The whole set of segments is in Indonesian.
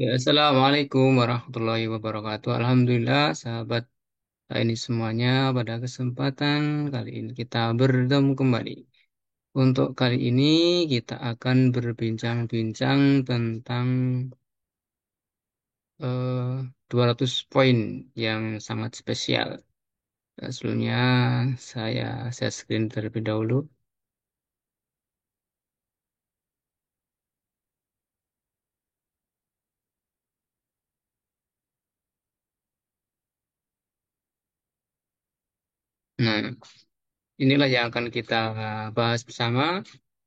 Ya, Assalamualaikum warahmatullahi wabarakatuh. Alhamdulillah, sahabat ini semuanya pada kesempatan kali ini kita bertemu kembali. Untuk kali ini kita akan berbincang-bincang tentang 200 poin yang sangat spesial. Sebelumnya saya share screen terlebih dahulu. Nah, inilah yang akan kita bahas bersama.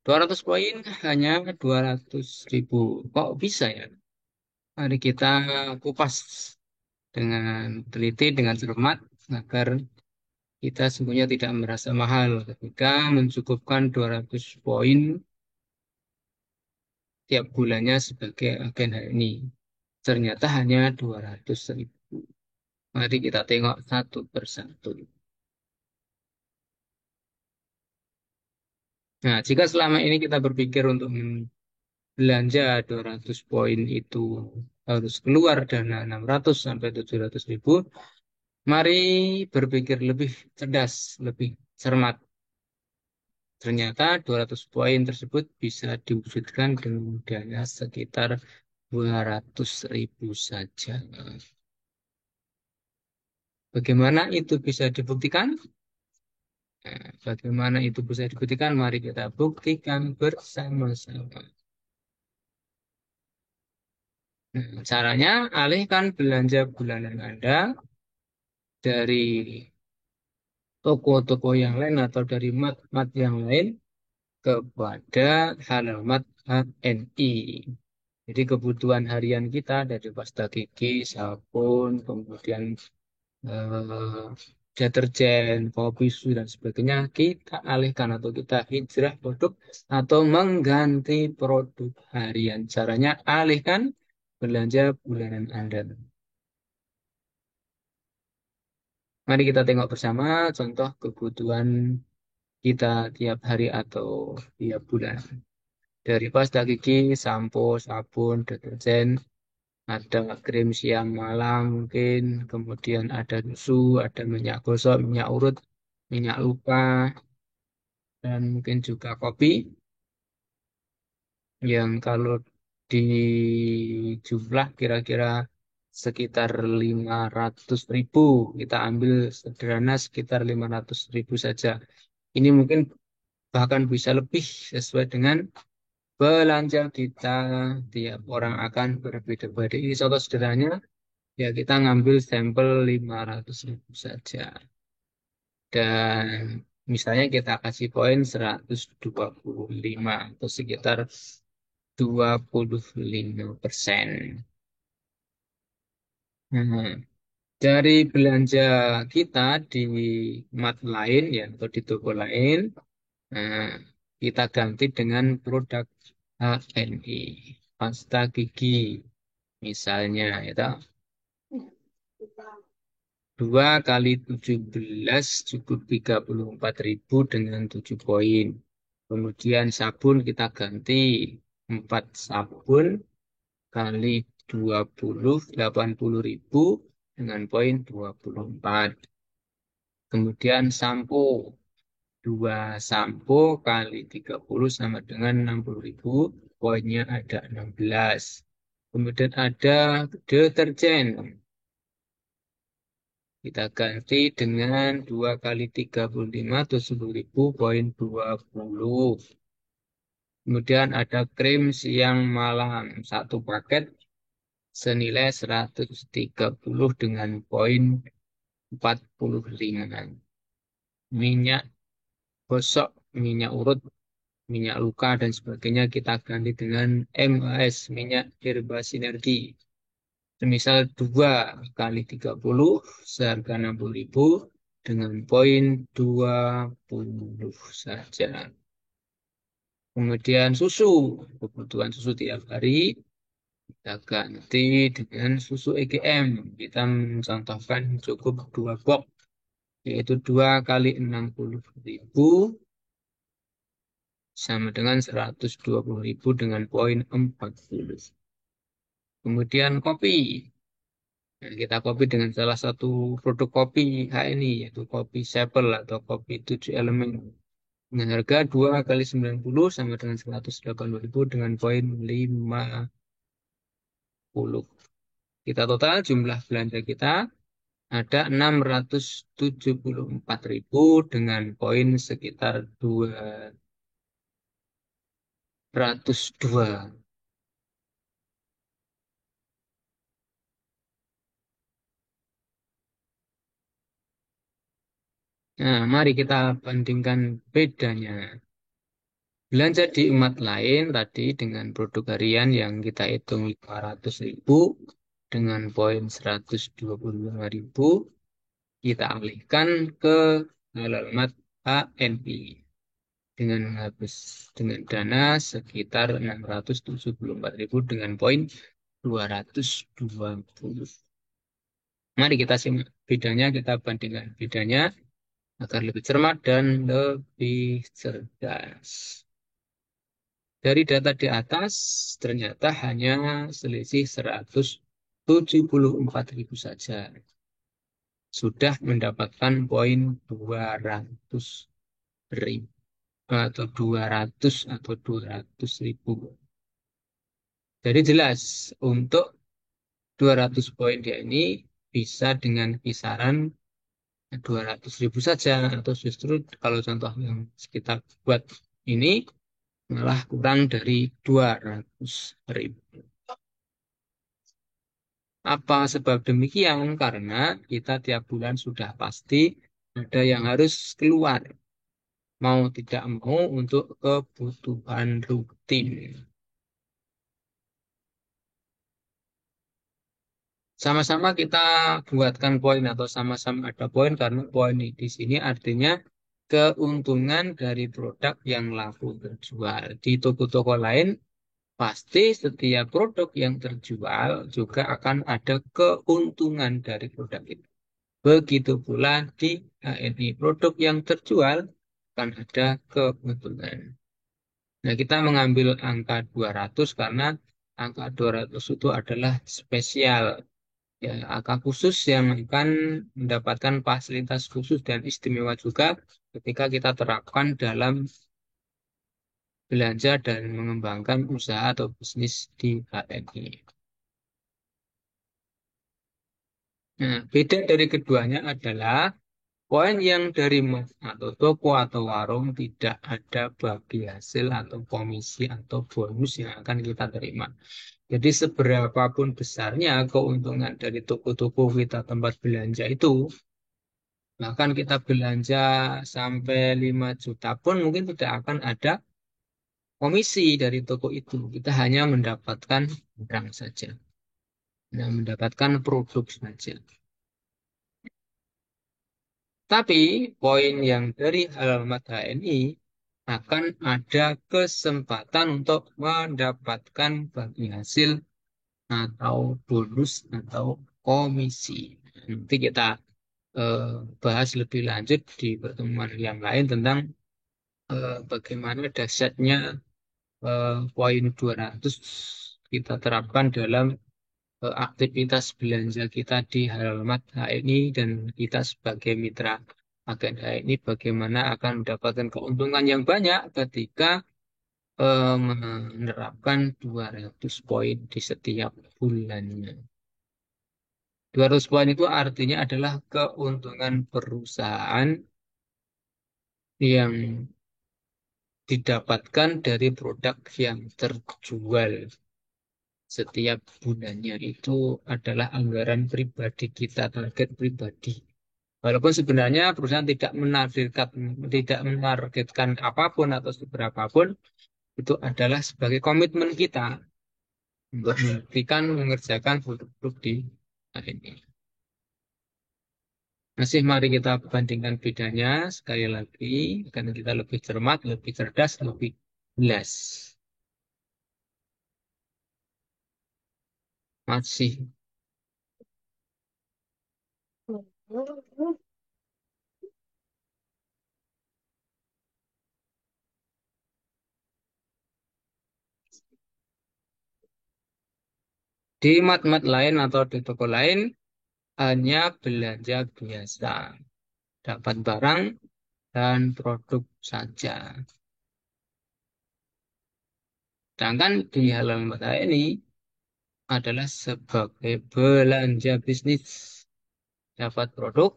200 poin hanya 200.000. Kok bisa ya? Mari kita kupas dengan teliti, dengan cermat, agar kita semuanya tidak merasa mahal ketika mencukupkan 200 poin tiap bulannya sebagai agen HNI. Ternyata hanya 200.000. Mari kita tengok satu persatu. Nah, jika selama ini kita berpikir untuk belanja 200 poin itu harus keluar dana 600 sampai 700.000, mari berpikir lebih cerdas, lebih cermat. Ternyata 200 poin tersebut bisa diwujudkan dengan dana sekitar 200.000 saja. Bagaimana itu bisa dibuktikan? Bagaimana itu bisa dibuktikan? Mari kita buktikan bersama-sama. Caranya, alihkan belanja bulanan Anda dari toko-toko yang lain atau dari mat-mat yang lain kepada halamat HNI. Jadi kebutuhan harian kita dari pasta gigi, sabun, kemudian eh, deterjen, kopi, susu, dan sebagainya, kita alihkan atau kita hijrah produk atau mengganti produk harian. Caranya alihkan belanja bulanan Anda. Mari kita tengok bersama contoh kebutuhan kita tiap hari atau tiap bulan. Dari pasta gigi, sampo, sabun, deterjen, ada krim siang malam mungkin, kemudian ada susu, ada minyak gosok, minyak urut, minyak lupa, dan mungkin juga kopi yang kalau di jumlah kira-kira sekitar 500.000. Kita ambil sederhana sekitar 500.000 saja. Ini mungkin bahkan bisa lebih sesuai dengan belanja kita. Tiap orang akan berbeda-beda. Ini contoh sederhananya. Ya, kita ngambil sampel 500.000 saja. Dan misalnya kita kasih poin 125 atau sekitar 25%. Nah, dari belanja kita di mat lain ya atau di toko lain, nah, kita ganti dengan produk HNI, pasta gigi misalnya itu 2 kali 17 cukup 34.000 dengan 7 poin. Kemudian sabun kita ganti 4 sabun kali 80 ribu dengan poin 24. Kemudian sampo 2 sampo kali 30 sama dengan 60.000, poinnya ada 16. Kemudian ada deterjen. Kita ganti dengan 2 kali 35 atau 10.000 poin 20. Kemudian ada krim siang malam. Satu paket senilai 130 dengan poin 45. Minyak gosok, minyak urut, minyak luka, dan sebagainya kita ganti dengan MHS, minyak herba sinergi. Semisal 2 kali 30 seharga 60.000 dengan poin 20 saja. Kemudian susu, kebutuhan susu tiap hari kita ganti dengan susu EGM. Kita mencontohkan cukup 2 box, yaitu 2 kali 60.000 sama dengan 120.000 dengan poin 40. Kemudian kopi. Nah, kita kopi dengan salah satu produk kopi HNI, yaitu kopi Sepel atau kopi 7 elemen. Dengan harga 2 kali 90 sama dengan 180.000 dengan poin 50. Kita total jumlah belanja kita ada 674.000 dengan poin sekitar 202. Nah, mari kita bandingkan bedanya. Belanja di emat lain tadi dengan produk harian yang kita hitung 500.000 dengan poin 125.000, kita alihkan ke alamat HNI dengan habis dengan dana sekitar 674.000 dengan poin 220. Mari kita simak bedanya, kita bandingkan bedanya agar lebih cermat dan lebih cerdas. Dari data di atas, ternyata hanya selisih 174.000 saja. Sudah mendapatkan poin 200.000 atau 200 ribu. Jadi jelas untuk 200 poin dia ini bisa dengan kisaran 200.000 saja, atau justru kalau contoh yang kita buat ini malah kurang dari 200.000. Apa sebab demikian? Karena kita tiap bulan sudah pasti ada yang harus keluar, mau tidak mau untuk kebutuhan rutin. Sama-sama kita buatkan poin atau sama-sama ada poin karena poin di sini artinya keuntungan dari produk yang laku terjual. Di toko-toko lain pasti setiap produk yang terjual juga akan ada keuntungan dari produk itu. Begitu pula di HNI, produk yang terjual akan ada keuntungan. Nah, kita mengambil angka 200 karena angka 200 itu adalah spesial, ya, angka khusus yang akan mendapatkan fasilitas khusus dan istimewa juga ketika kita terapkan dalam belanja dan mengembangkan usaha atau bisnis di HNI. Nah, beda dari keduanya adalah poin yang dari mas atau toko atau warung tidak ada bagi hasil atau komisi atau bonus yang akan kita terima. Jadi seberapapun besarnya keuntungan dari toko-toko kita tempat belanja itu, bahkan kita belanja sampai 5 juta pun mungkin tidak akan ada komisi dari toko itu. Kita hanya mendapatkan barang saja. Nah, mendapatkan produk saja. Tapi poin yang dari alamat HNI akan ada kesempatan untuk mendapatkan bagi hasil atau bonus atau komisi. Nanti kita eh, bahas lebih lanjut di pertemuan yang lain tentang bagaimana dahsyatnya poin 200 kita terapkan dalam aktivitas belanja kita di halaman HNI dan kita sebagai mitra agen HNI bagaimana akan mendapatkan keuntungan yang banyak ketika menerapkan 200 poin di setiap bulannya. 200 poin itu artinya adalah keuntungan perusahaan yang didapatkan dari produk yang terjual setiap bulannya. Itu adalah anggaran pribadi kita, target pribadi. Walaupun sebenarnya perusahaan tidak menargetkan apapun atau seberapapun, itu adalah sebagai komitmen kita untuk membuktikan mengerjakan produk-produk di ini. Masih mari kita bandingkan bedanya sekali lagi, karena kita lebih cermat, lebih cerdas, lebih jelas. Masih. Di mat-mat lain atau di toko lain hanya belanja biasa, dapat barang dan produk saja. Sedangkan di halal mata ini adalah sebagai belanja bisnis, dapat produk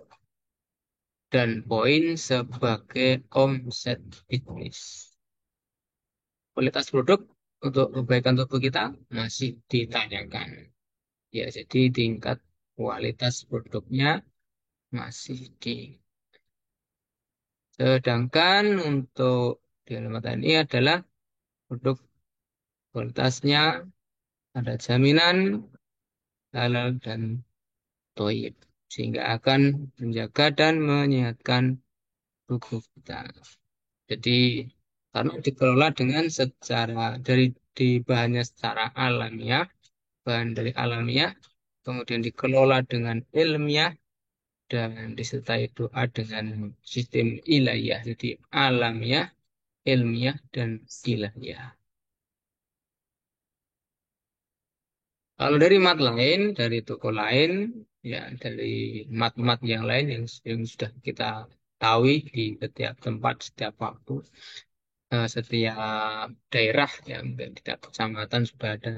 dan poin sebagai omset bisnis. Kualitas produk untuk kebaikan tubuh kita masih ditanyakan. Ya, jadi tingkat kualitas produknya masih di. Sedangkan untuk di alamat ini adalah produk kualitasnya ada jaminan halal dan toyib. Sehingga akan menjaga dan menyehatkan tubuh kita. Jadi karena dikelola dengan secara di bahannya secara alamiah, bahan dari alamiah, kemudian dikelola dengan ilmiah dan disertai doa dengan sistem ilahiyah. Jadi alamiah, ilmiah dan ilahiyah. Kalau dari mat lain, dari toko lain, ya dari mat-mat yang lain yang sudah kita tahu di setiap tempat, setiap waktu, setiap daerah yang di setiap kecamatan sudah ada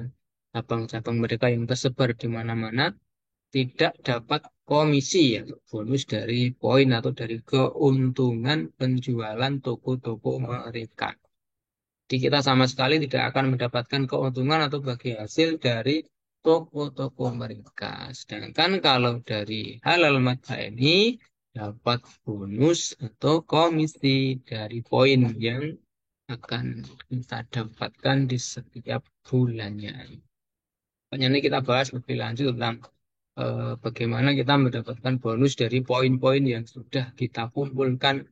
cabang-cabang mereka yang tersebar di mana-mana tidak dapat komisi atau bonus dari poin atau dari keuntungan penjualan toko-toko mereka. Jadi kita sama sekali tidak akan mendapatkan keuntungan atau bagi hasil dari toko-toko mereka. Sedangkan kalau dari halal mata ini dapat bonus atau komisi dari poin yang akan kita dapatkan di setiap bulannya. Makanya ini kita bahas lebih lanjut tentang bagaimana kita mendapatkan bonus dari poin-poin yang sudah kita kumpulkan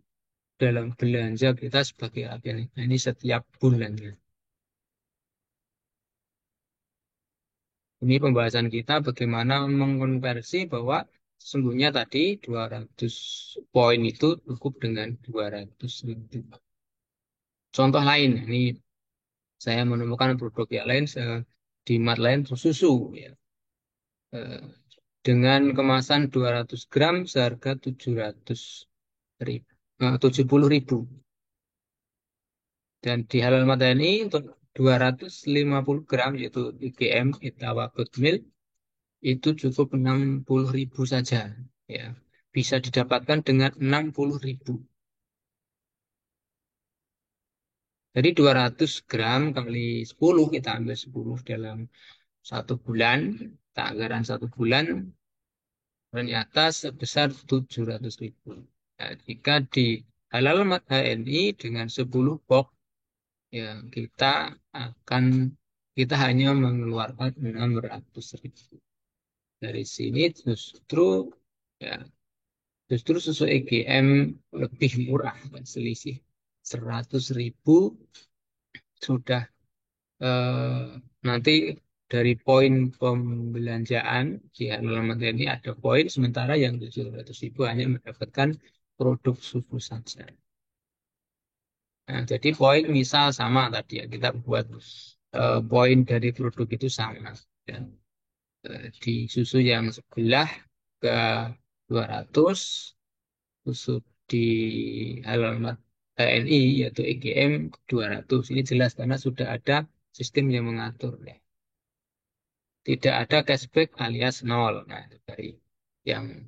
dalam belanja kita sebagai agen ini setiap bulannya. Ini pembahasan kita bagaimana mengkonversi bahwa sesungguhnya tadi 200 poin itu cukup dengan 200 ribu. Contoh lain, ini saya menemukan produk yang lain di mat lain susu ya. Eh, dengan kemasan 200 gram seharga 700 ribu, 70.000. Dan di halal madani untuk 250 gram yaitu IGM Itawa Good Milk itu cukup 60.000 saja ya. Bisa didapatkan dengan 60.000. Jadi 200 gram kali 10 kita ambil 10 dalam satu bulan, kita anggaran satu bulan ternyata sebesar 700.000. Nah, jika di halal mat HNI dengan 10 box ya akan kita hanya mengeluarkan 600.000. Dari sini ya justru susu EGM lebih murah, selisih 100.000 sudah nanti dari poin pembelanjaan di alamat ini ada poin, sementara yang 700.000 hanya mendapatkan produk susu saja. Nah, jadi poin misal sama tadi ya, kita buat poin dari produk itu sama. Ya. Di susu yang sebelah ke 200, susu di alamat TNI yaitu EGM 200. Ini jelas karena sudah ada sistem yang mengatur. Ya. Tidak ada cashback alias nol. Nah, itu dari yang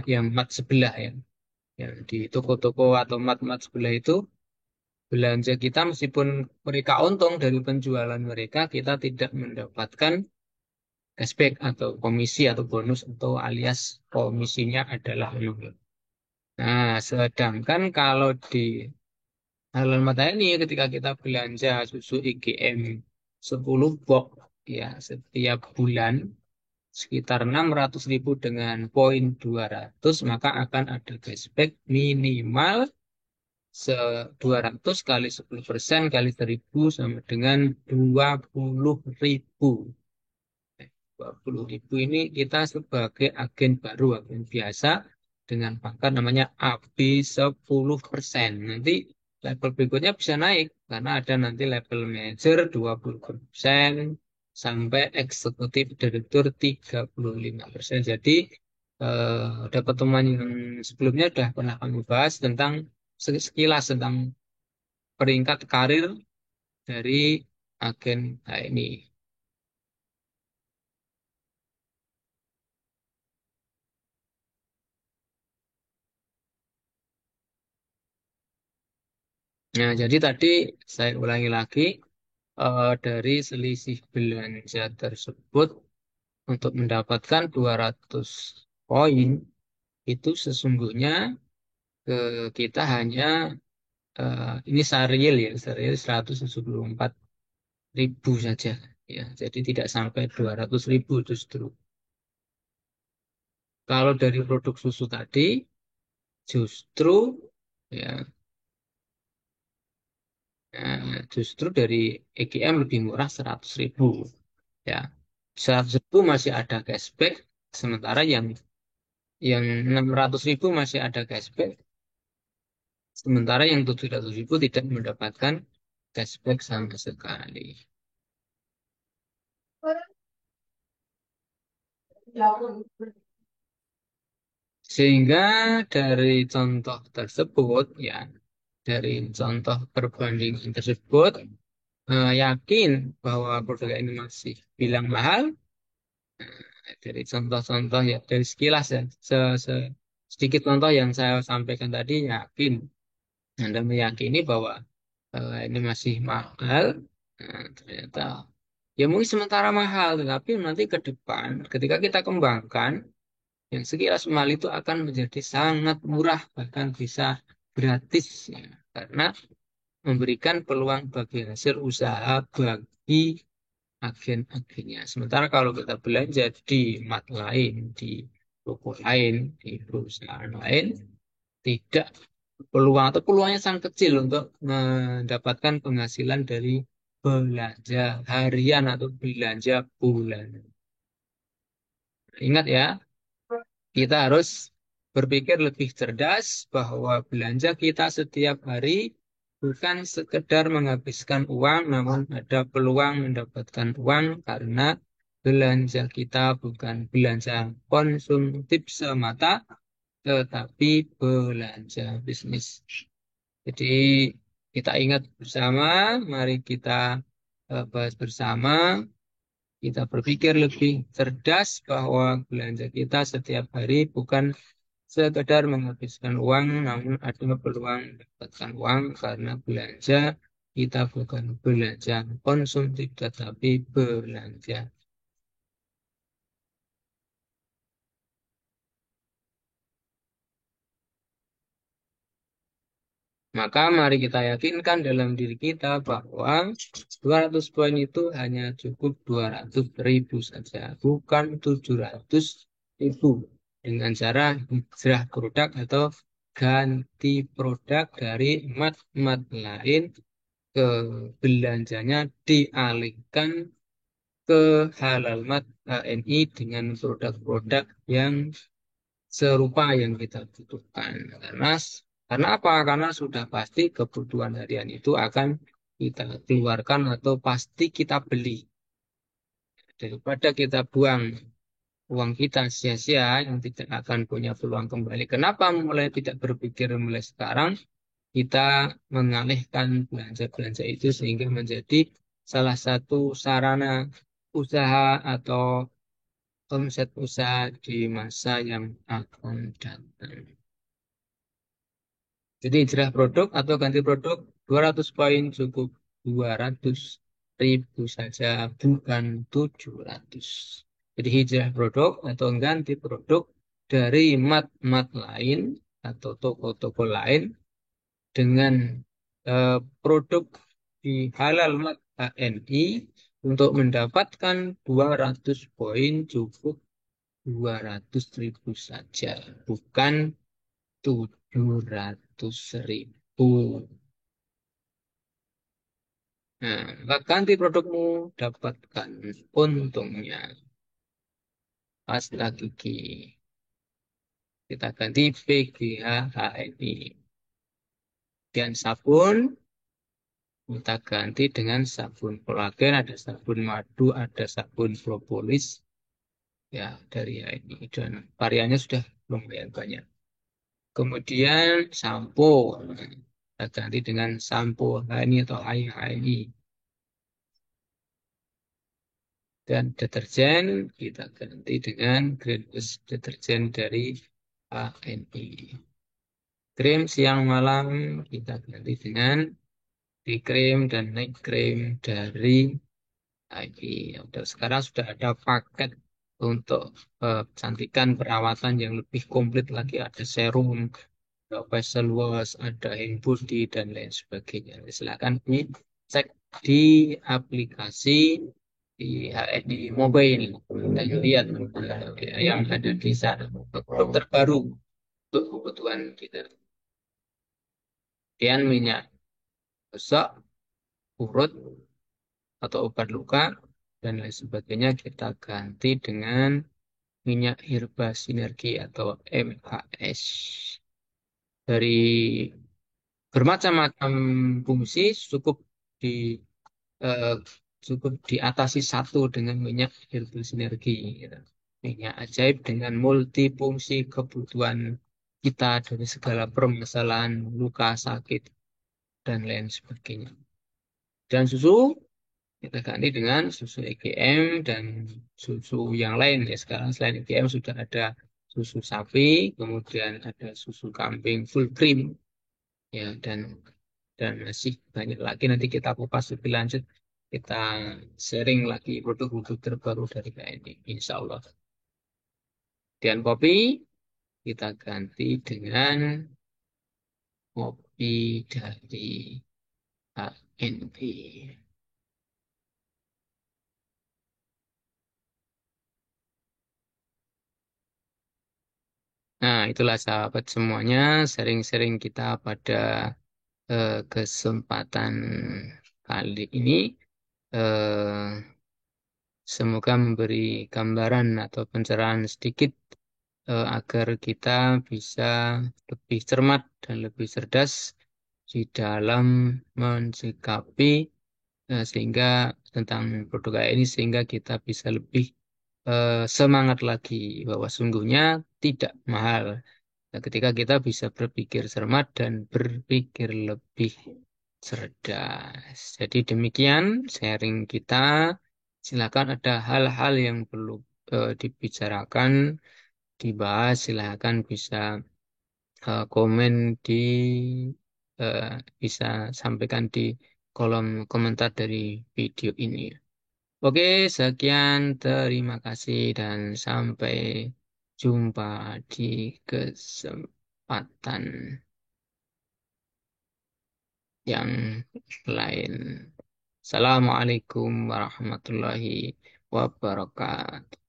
yang mat sebelah ya. Yang di toko-toko atau mat-mat sebelah itu belanja kita meskipun mereka untung dari penjualan mereka, kita tidak mendapatkan cashback atau komisi atau bonus atau alias komisinya adalah nol. Nah, sedangkan kalau di halal mata ini ketika kita belanja susu IGM 10 box ya setiap bulan sekitar 600.000 dengan poin 200 maka akan ada cashback minimal 200 kali 10% kali 1.000 sama dengan 20.000. 20.000 ini kita sebagai agen baru, agen biasa dengan pangkat namanya AB 10%. Nanti level berikutnya bisa naik karena ada nanti level manager 20%, sampai eksekutif direktur 35%. Jadi ada pertemuan yang sebelumnya sudah pernah kami bahas tentang sekilas tentang peringkat karir dari agen HNI. Nah, jadi tadi saya ulangi lagi, dari selisih belanja tersebut untuk mendapatkan 200 poin itu sesungguhnya kita hanya ini saril ya, saril 174.000 saja ya. Jadi tidak sampai 200.000 justru. Kalau dari produk susu tadi justru ya, justru dari EGM lebih murah 100.000 ya. 100.000 masih ada cashback, sementara yang 600.000 masih ada cashback, sementara yang 700.000 tidak mendapatkan cashback sama sekali. Sehingga dari contoh tersebut ya, dari contoh perbandingan tersebut, yakin bahwa produk ini masih bilang mahal. Dari contoh-contoh ya, dari sekilas ya, sedikit contoh yang saya sampaikan tadi, yakin Anda meyakini bahwa ini masih mahal. Nah, ternyata ya mungkin sementara mahal, tetapi nanti ke depan ketika kita kembangkan, yang sekilas mahal itu akan menjadi sangat murah, bahkan bisa gratis ya. Karena memberikan peluang bagi hasil usaha bagi agen-agennya. Sementara kalau kita belanja di mat lain, di toko lain, di perusahaan lain, tidak peluang atau peluangnya sangat kecil untuk mendapatkan penghasilan dari belanja harian atau belanja bulanan. Ingat ya, kita harus berpikir lebih cerdas bahwa belanja kita setiap hari bukan sekedar menghabiskan uang, namun ada peluang mendapatkan uang karena belanja kita bukan belanja konsumtif semata, tetapi belanja bisnis. Jadi kita ingat bersama, mari kita bahas bersama, kita berpikir lebih cerdas bahwa belanja kita setiap hari bukan sekedar menghabiskan uang, namun ada peluang mendapatkan uang karena belanja kita bukan belanja konsumtif, tetapi belanja. Maka mari kita yakinkan dalam diri kita bahwa 200 poin itu hanya cukup 200.000 saja, bukan 700.000. Dengan cara hijrah produk atau ganti produk dari emat-emat lain, ke belanjanya dialihkan ke Halalmat HNI dengan produk-produk yang serupa yang kita butuhkan. Karena apa? Karena sudah pasti kebutuhan harian itu akan kita keluarkan atau pasti kita beli. Daripada kita buang uang kita sia-sia yang tidak akan punya peluang kembali. Kenapa mulai tidak berpikir mulai sekarang? Kita mengalihkan belanja-belanja itu sehingga menjadi salah satu sarana usaha atau omset usaha di masa yang akan datang. Jadi hijrah produk atau ganti produk 200 poin cukup 200.000 saja, bukan 700. Jadi hijrah produk atau ganti produk dari mat-mat lain atau toko-toko lain dengan produk di Halal Mat HNI untuk mendapatkan 200 poin cukup 200.000 saja, bukan 700.000. Nah, maka ganti produkmu, dapatkan untungnya. Pasta gigi. Kita ganti PGH HNI. Dan sabun kita ganti dengan sabun kolagen, ada sabun madu, ada sabun propolis, ya dari HNI. Dan variannya sudah lumayan banyak. Kemudian sampo, kita ganti dengan sampo HNI atau HNI. Dan deterjen kita ganti dengan Greenpeace deterjen dari HNI. Krim siang malam kita ganti dengan di krim dan night krim dari HNI. Udah, sekarang sudah ada paket untuk kecantikan perawatan yang lebih komplit lagi. Ada serum, ada facial wash, ada hand body, dan lain sebagainya. Silakan dicek di aplikasi di HNI Mobile dan lihat yang ada di sana. Produk terbaru untuk kebutuhan kita. Kemudian minyak gosok, urut, atau obat luka, dan lain sebagainya kita ganti dengan minyak herba sinergi atau MHS. Dari bermacam-macam fungsi di eh, cukup diatasi satu dengan minyak herbal sinergi, gitu. Minyak ajaib dengan multifungsi kebutuhan kita dari segala permasalahan luka sakit dan lain sebagainya. Dan susu kita ganti dengan susu EGM dan susu yang lain, ya. Sekarang selain EGM sudah ada susu sapi, kemudian ada susu kambing full cream, ya, dan masih banyak lagi. Nanti kita kupas lebih lanjut, kita sharing lagi produk-produk terbaru dari KNI, insya Allah. Dan kopi kita ganti dengan kopi dari KNI. Nah, itulah sahabat semuanya, sharing-sharing kita pada kesempatan kali ini. Eh, Semoga memberi gambaran atau pencerahan sedikit agar kita bisa lebih cermat dan lebih cerdas di dalam mensikapi sehingga tentang produk AI ini, sehingga kita bisa lebih semangat lagi bahwa sungguhnya tidak mahal. Nah, ketika kita bisa berpikir cermat dan berpikir lebih cerdas. Jadi demikian sharing kita. Silakan ada hal-hal yang perlu dibicarakan, dibahas, silakan bisa komen di eh, bisa sampaikan di kolom komentar dari video ini. Oke, sekian, terima kasih dan sampai jumpa di kesempatan yang lain. Assalamualaikum warahmatullahi wabarakatuh.